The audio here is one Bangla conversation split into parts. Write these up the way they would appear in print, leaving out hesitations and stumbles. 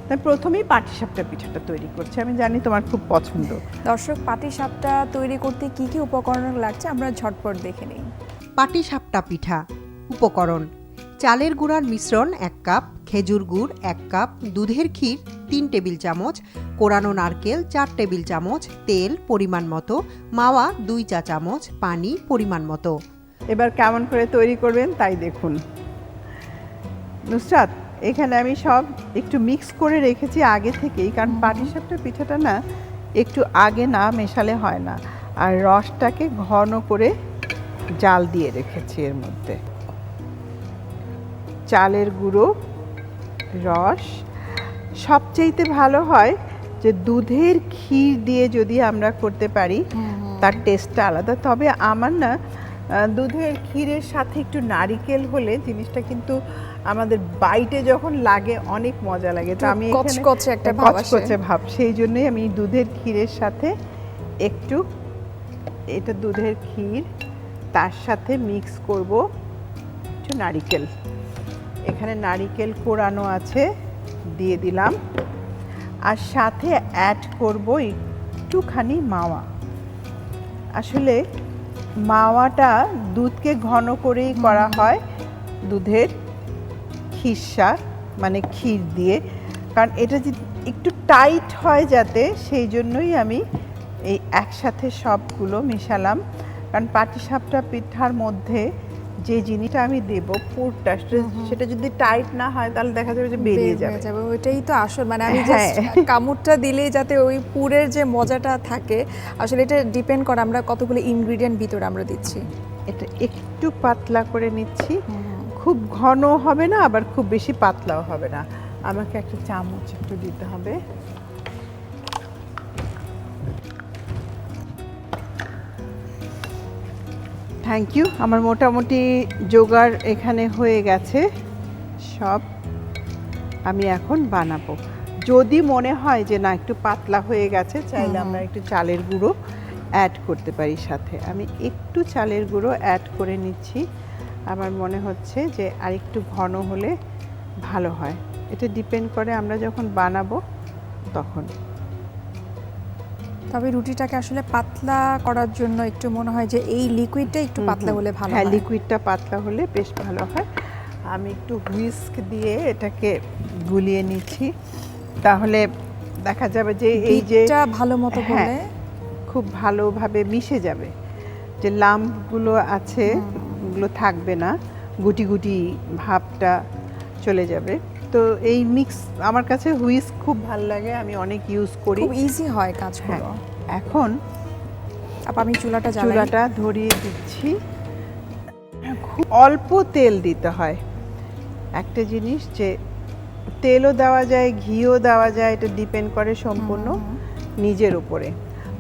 তাই প্রথমেই পাটিসাপটা পিঠাটা তৈরি করছি, আমি জানি তোমার খুব পছন্দ। দর্শক, পাটিসাপটা তৈরি করতে কি কি উপকরণ লাগছে আমরা ঝটপট দেখে নিই। পাটিসাপটা পিঠা উপকরণ: চালের গুঁড়ার মিশ্রণ 1 কাপ, খেজুর গুড় 1 কাপ, দুধের ক্ষীর 3 টেবিল চামচ, কোরানো নারকেল 4 টেবিল চামচ, তেল পরিমাণ মতো, মাওয়া 2 চা চামচ, পানি পরিমাণ মতো। এবার কেমন করে তৈরি করবেন তাই দেখুন। নুসরাত, এখানে আমি সব একটু মিক্স করে রেখেছি আগে থেকেই, কারণ পাটিসাপটা পিঠাটা না একটু আগে না মেশালে হয় না। আর রসটাকে ঘন করে জাল দিয়ে রেখেছি এর মধ্যে। চালের গুঁড়ো, রস, সবচেয়েতে ভালো হয় যে দুধের ক্ষীর দিয়ে যদি আমরা করতে পারি তার টেস্টটা আলাদা। তবে আমার না দুধের ক্ষীরের সাথে একটু নারিকেল হলে জিনিসটা কিন্তু আমাদের বাইটে যখন লাগে অনেক মজা লাগে। তো আমি কচকচে একটা ভাব আসে। কচকচে ভাব, সেই জন্যই আমি দুধের ক্ষীরের সাথে একটু, এটা দুধের ক্ষীর, তার সাথে মিক্স করব একটু নারিকেল। এখানে নারিকেল কোরানো আছে, দিয়ে দিলাম। আর সাথে অ্যাড করব একটুখানি মাওয়া। আসলে মাওয়াটা দুধকে ঘন করেই করা হয় দুধের খিরসা মানে ক্ষীর দিয়ে, কারণ এটা যদি একটু টাইট হয় যাতে, সেই জন্যই আমি এই একসাথে সবগুলো মেশালাম। কারণ পাটিসাপটা পিঠার মধ্যে যে জিনিসটা আমি দেব পুরটা, সেটা যদি টাইট না হয় তাহলে দেখা যাবে যে বেরিয়ে যাবে। ওইটাই তো আসল, মানে আমি জাস্ট কামড়টা দিলেই যাতে ওই পুরের যে মজাটা থাকে, আসলে এটা ডিপেন্ড করে আমরা কতগুলো ইনগ্রেডিয়েন্ট ভিতরে আমরা দিচ্ছি। এটা একটু পাতলা করে নিচ্ছি, খুব ঘন হবে না আবার খুব বেশি পাতলাও হবে না। আমাকে একটা চামচ একটু দিতে হবে। Thank you. আমার মোটামুটি জোগাড় এখানে হয়ে গেছে সব। আমি এখন বানাবো। যদি মনে হয় যে না একটু পাতলা হয়ে গেছে, চাইলে আমরা একটু চালের গুঁড়ো অ্যাড করতে পারি সাথে। আমি একটু চালের গুঁড়ো অ্যাড করে নিচ্ছি। আমার মনে হচ্ছে যে আর একটু ঘন হলে ভালো হয়। এটা ডিপেন্ড করে আমরা যখন বানাবো তখন। তবে রুটিটাকে আসলে পাতলা করার জন্য একটু মনে হয় যে এই লিকুইডটা একটু পাতলা হলে ভালো হয়। হ্যাঁ, লিকুইডটা পাতলা হলে বেশ ভালো হয়। আমি একটু হুইস্ক দিয়ে এটাকে গুলিয়ে নিচ্ছি, তাহলে দেখা যাবে যে এই যে ভালো মতো করলে খুব ভালোভাবে মিশে যাবে। যে লাম্পগুলো আছে ওগুলো থাকবে না, গুটি গুটি ভাবটা চলে যাবে। তো এই মিক্স আমার কাছে হুইস্ক খুব ভালো লাগে, আমি অনেক ইউজ করি, খুব ইজি হয় কাজগুলো। এখন আমি চুলাটা ধরিয়ে দিচ্ছি। খুব অল্প তেল দিতে হয়। একটা জিনিস যে তেলও দেওয়া যায়, ঘিও দেওয়া যায়, এটা ডিপেন্ড করে সম্পূর্ণ নিজের উপরে।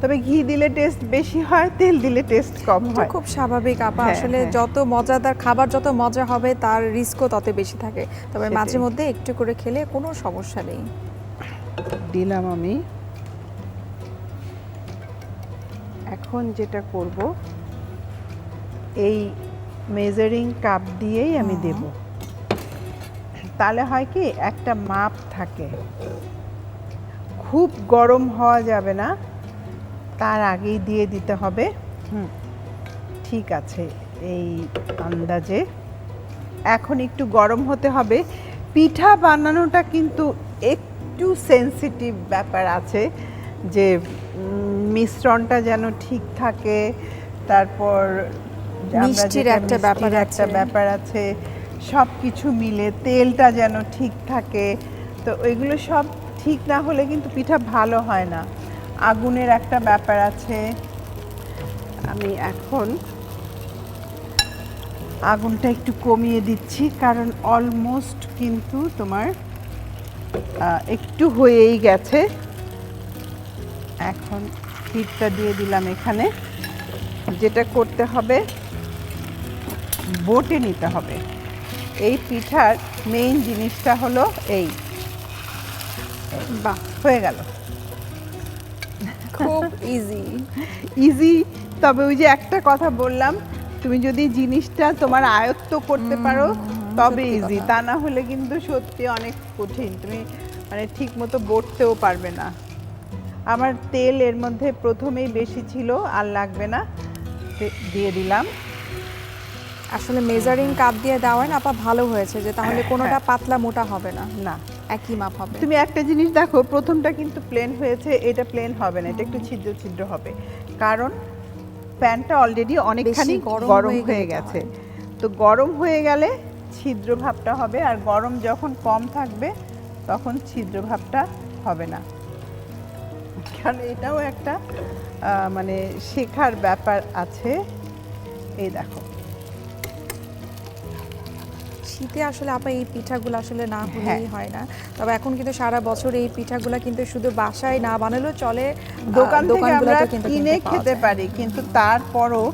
তবে ঘি দিলে টেস্ট বেশি হয়, তেল দিলে টেস্ট কম হয়। খুব স্বাভাবিক আপা। আসলে যত মজাদার খাবার যত মজা হবে তার রিস্কও তত বেশি থাকে। তবে মাঝে মধ্যে একটু করে খেলে কোনো সমস্যা নেই। দিলাম আমি। এখন যেটা করব, এই মেজারিং কাপ দিয়েই আমি দেব। তাহলে হয় কি একটা মাপ থাকে, খুব গরম হওয়া যাবে না, তার আগেই দিয়ে দিতে হবে। ঠিক আছে, এই আন্দাজে। এখন একটু গরম হতে হবে। পিঠা বানানোটা কিন্তু একটু সেনসিটিভ ব্যাপার আছে, যে মিশ্রণটা যেন ঠিক থাকে, তারপর মিষ্টির একটা ব্যাপার আছে, সব কিছু মিলে তেলটা যেন ঠিক থাকে। তো ওইগুলো সব ঠিক না হলে কিন্তু পিঠা ভালো হয় না। আগুনের একটা ব্যাপার আছে। আমি এখন আগুনটা একটু কমিয়ে দিচ্ছি, কারণ অলমোস্ট কিন্তু তোমার একটু হয়েই গেছে। এখন ক্ষীরটা দিয়ে দিলাম এখানে। যেটা করতে হবে, বটে নিতে হবে। এই পিঠার মেইন জিনিসটা হলো এই। বাহ, হয়ে গেল। খুব ইজি। তবে ওই যে একটা কথা বললাম, তুমি যদি জিনিসটা তোমার আয়ত্ত করতে পারো তবে ইজি, তা না হলে কিন্তু সত্যি অনেক কঠিন। তুমি মানে ঠিক মতো বটতেও পারবে না। আমার তেল এর মধ্যে প্রথমেই বেশি ছিল, আর লাগবে না, দিয়ে দিলাম। আসলে মেজারিং কাপ দিয়ে দেওয়া হয় না আপা, ভালো হয়েছে যে তাহলে কোনোটা পাতলা মোটা হবে না, না একই মাপ হবে। তুমি একটা জিনিস দেখো, প্রথমটা কিন্তু প্লেন হয়েছে, এটা প্লেন হবে না, এটা একটু ছিদ্র ছিদ্র হবে, কারণ প্যানটা অলরেডি অনেকখানি গরম হয়ে গেছে। তো গরম হয়ে গেলে ছিদ্র ভাবটা হবে, আর গরম যখন কম থাকবে তখন ছিদ্র ভাবটা হবে না। কারণ এটাও একটা মানে শেখার ব্যাপার আছে। এই দেখো, শীতে আসলে আপা এই পিঠাগুলো আসলে না হলেই হয় না। তবে এখন কিন্তু সারা বছর এই পিঠাগুলো কিন্তু শুধু বাসায় না বানালেও চলে, দোকান থেকে আমরা কিন্তু কিনে খেতে পারি, কিন্তু তারপরও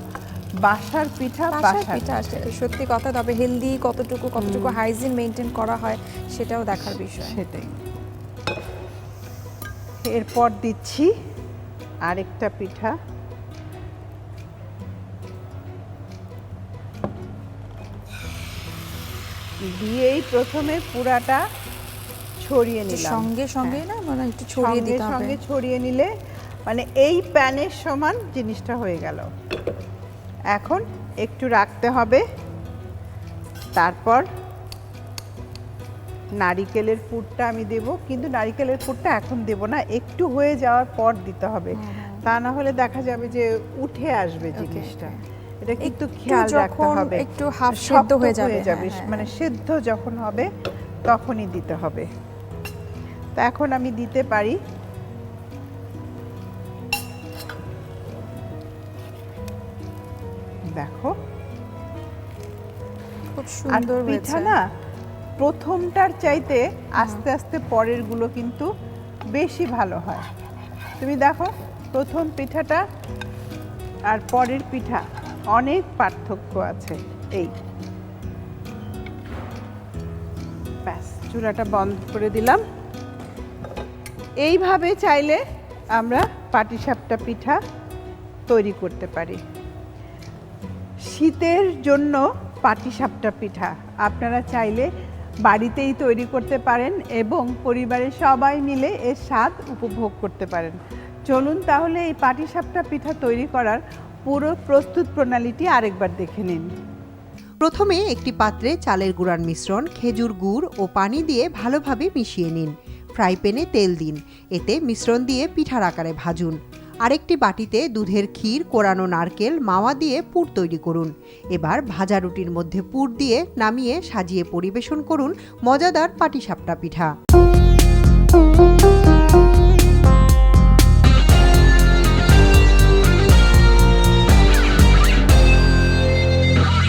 বাসার পিঠা বাসার পিঠা সত্যি কথা। তবে হেলদি কতটুকু হাইজিন মেনটেন করা হয় সেটাও দেখার বিষয়। সেটাই। এরপর দিচ্ছি আরেকটা পিঠা। দিয়েই প্রথমে পুরাটা ছড়িয়ে নিলাম। সঙ্গে না মানে একটু ছড়িয়ে দিতে হবে। সঙ্গে ছড়িয়ে নিলে মানে এই প্যানের সমান জিনিসটা হয়ে গেল। এখন একটু রাখতে হবে, তারপর নারিকেলের পুরটা আমি দেব, কিন্তু নারিকেলের পুরটা এখন দেব না, একটু হয়ে যাওয়ার পর দিতে হবে, তা না হলে দেখা যাবে যে উঠে আসবে জিনিসটা। এটা কিন্তু খেয়াল রাখতে হবে, একটু হাফ সেদ্ধ হয়ে যাবে, মানে সেদ্ধ যখন হবে তখনই দিতে হবে। তো এখন আমি দিতে পারি। দেখো খুব সুন্দর হয়েছে। পিঠা না প্রথমটার চাইতে আস্তে আস্তে পরের গুলো কিন্তু বেশি ভালো হয়। তুমি দেখো প্রথম পিঠাটা আর পরের পিঠা অনেক পার্থক্য আছে। এই ব্যাস, চুলাটা বন্ধ করে দিলাম। এইভাবে চাইলে আমরা পাটিসাপটা পিঠা তৈরি করতে পারি। শীতের জন্য পাটিসাপটা পিঠা আপনারা চাইলে বাড়িতেই তৈরি করতে পারেন এবং পরিবারের সবাই মিলে এর স্বাদ উপভোগ করতে পারেন। চলুন তাহলে এই পাটিসাপটা পিঠা তৈরি করার পুরো প্রস্তুত প্রণালীটি আরেকবার দেখে নিন। প্রথমে একটি পাত্রে চালের গুঁড়ার মিশ্রণ, খেজুর গুড় ও পানি দিয়ে ভালোভাবে মিশিয়ে নিন। ফ্রাই প্যানে তেল দিন, এতে মিশ্রণ দিয়ে পিঠার আকারে ভাজুন। আরেকটি বাটিতে দুধের ক্ষীর, কোরানো নারকেল, মাওয়া দিয়ে পুর তৈরি করুন। এবার ভাজা রুটির মধ্যে পুর দিয়ে নামিয়ে সাজিয়ে পরিবেশন করুন মজাদার পাটিসাপটা পিঠা।